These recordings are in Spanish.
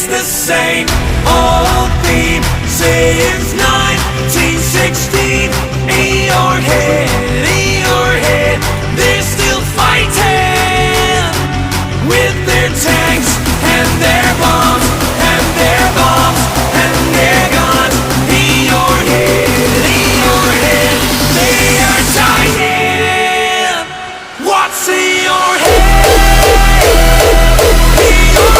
the same old theme since 1916. In your head, they're still fighting with their tanks and their bombs and their bombs and their guns. In your head, they are dying. What's in your head? In your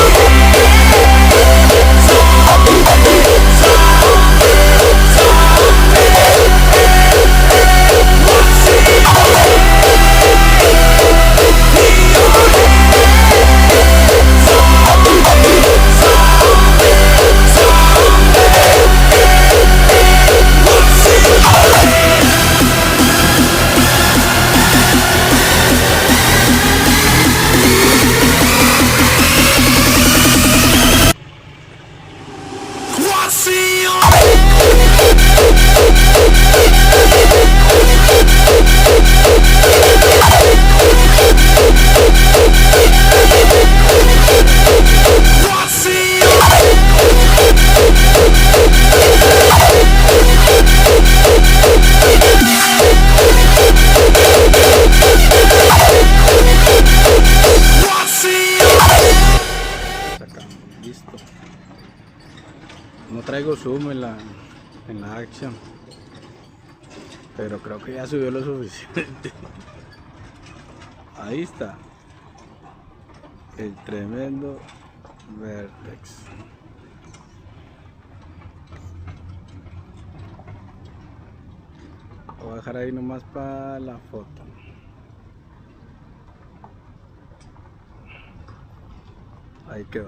Listo. No traigo zoom en la acción, pero creo que ya subió lo suficiente. Ahí está el tremendo vertex. Lo voy a dejar ahí nomás para la foto. Ahí quedó.